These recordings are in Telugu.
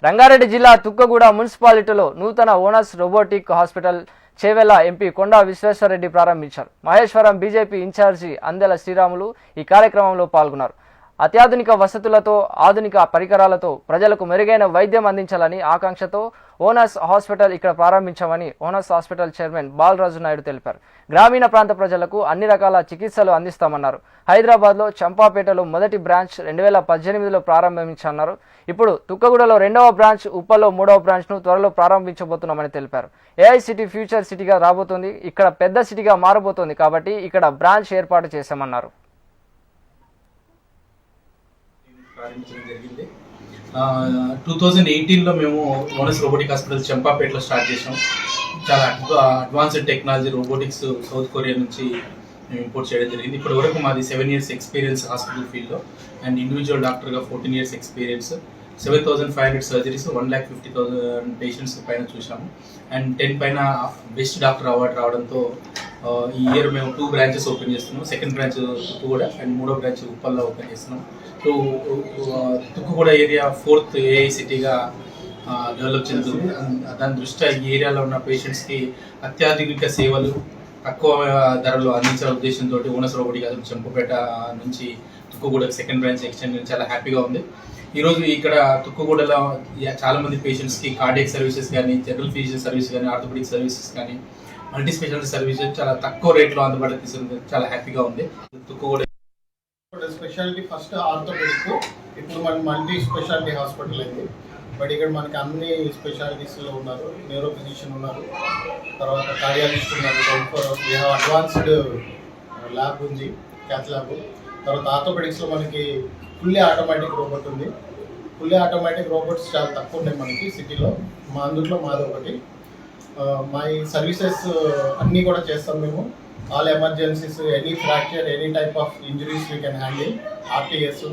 రంగారెడ్డి జిల్లా తుక్కగూడ మున్సిపాలిటీలో నూతన ఓనస్ robotic hospital Chevella MP Konda Vishweshwar Reddy ప్రారంభించారు. మహేశ్వరం బీజేపీ ఇన్ఛార్జి అందెల శ్రీరాములు ఈ కార్యక్రమంలో పాల్గొన్నారు. అత్యాధునిక వసతులతో ఆధునిక పరికరాలతో ప్రజలకు మెరుగైన వైద్యం అందించాలని ఆకాంక్షతో ఓనస్ హాస్పిటల్ ఇక్కడ ప్రారంభించామని Onus hospital chairman Balaraju Naidu తెలిపారు. గ్రామీణ ప్రాంత ప్రజలకు అన్ని రకాల చికిత్సలు అందిస్తామన్నారు. హైదరాబాద్లో చంపాపేటలో మొదటి బ్రాంచ్ 2018లో ప్రారంభించన్నారు. ఇప్పుడు తుక్కగూడలో 2వ బ్రాంచ్, ఉప్పల్లో 3వ బ్రాంచ్ను త్వరలో ప్రారంభించబోతున్నామని తెలిపారు. ఏఐ సిటీ ఫ్యూచర్ సిటీగా రాబోతోంది, ఇక్కడ పెద్ద సిటీగా మారబోతోంది కాబట్టి ఇక్కడ బ్రాంచ్ ఏర్పాటు చేశామన్నారు. ప్రారంభించడం జరిగింది. 2018లో మేము ఓనస్ రోబోటిక్ హాస్పిటల్ చంపాపేటలో స్టార్ట్ చేసాం. చాలా advanced technology robotics south Korea నుంచి మేము ఇంపోర్ట్ చేయడం జరిగింది. ఇప్పటి వరకు మాది 7 years ఎక్స్పీరియన్స్ హాస్పిటల్ ఫీల్డ్లో అండ్ ఇండివిజువల్ డాక్టర్గా 14 years ఎక్స్పీరియన్స్. 7,500 సర్జరీస్, 1,50,000 పేషెంట్స్ పైన చూసాము. అండ్ 10 పైన బెస్ట్ డాక్టర్ అవార్డు రావడంతో ఈ ఇయర్ మేము 2 branches ఓపెన్ చేస్తున్నాం. సెకండ్ బ్రాంచ్ తుక్కుగూడ అండ్ 3వ బ్రాంచ్ ఉప్పల్లో ఓపెన్ చేస్తున్నాం. So Tukkuguda area 4th AI సిటీగా డెవలప్ చెందుతుంది. దాని దృష్ట్యా ఈ ఏరియాలో ఉన్న పేషెంట్స్కి అత్యాధునిక సేవలు తక్కువ ధరలో అందించే ఉద్దేశంతో ఓనస్ రోబోటిక్ హాస్పిటల్ చంపపేట నుంచి తుక్కుగూడ సెకండ్ బ్రాంచ్ ఎక్స్టెండ్ చాలా హ్యాపీగా ఉంది. ఈరోజు ఇక్కడ తుక్కుగూడలో చాలా మంది పేషెంట్స్కి కార్డియాక్ సర్వీసెస్ కానీ, జనరల్ ఫిజిషియన్ సర్వీస్ కానీ, ఆర్థోపెడిక్ సర్వీసెస్ కానీ, మల్టీ స్పెషాలిటీ సర్వీసెస్ చాలా తక్కువ రేట్లో అందుబాటులో తీసుకుంది. చాలా హ్యాపీగా ఉంది. తుక్కుగూడ స్పెషాలిటీ ఫస్ట్ ఆర్థోపెడిక్, ఇప్పుడు మన మల్టీ స్పెషాలిటీ హాస్పిటల్ అయింది. బట్ ఇక్కడ మనకి అన్ని స్పెషాలిటీస్లో ఉన్నారు. న్యూరో ఫిజిషియన్ ఉన్నారు, తర్వాత కార్డియాలజిస్ట్ ఉన్నారు, అడ్వాన్స్డ్ ల్యాబ్ ఉంది, క్యాత్ ల్యాబ్. తర్వాత ఆర్థోపెడిక్స్లో మనకి ఫుల్లీ ఆటోమేటిక్ రోబోట్ ఉంది. ఫుల్లీ ఆటోమేటిక్ రోబోట్స్ చాలా తక్కువ ఉన్నాయి మనకి సిటీలో. అందులో మాది ఒకటి. మా ఈ సర్వీసెస్ అన్నీ కూడా చేస్తాం మేము. All emergencies, any fracture, any type of injuries we can handle. RTS,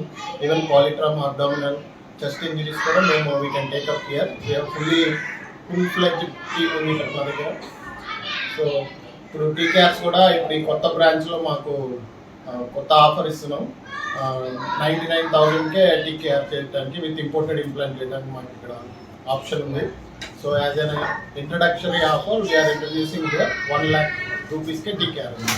even polytrauma, abdominal, chest injuries కూడా మేము we can take up here. Full fledged team ఉంది ఇక్కడ మా దగ్గర. సో ఇప్పుడు టీకేఆర్స్ కూడా ఇప్పుడు ఈ కొత్త బ్రాంచ్లో మాకు కొత్త ఆఫర్ ఇస్తున్నాం. 99,000కే టీకేఆర్ చేయడానికి విత్ ఇంపోర్టెడ్ ఇంప్లాంట్ చేయడానికి మాకు ఇక్కడ ఆప్షన్ ఉంది. So as an introductory offer we are introducing 1 lakh rupees కే టీకేఆర్ ఉంది.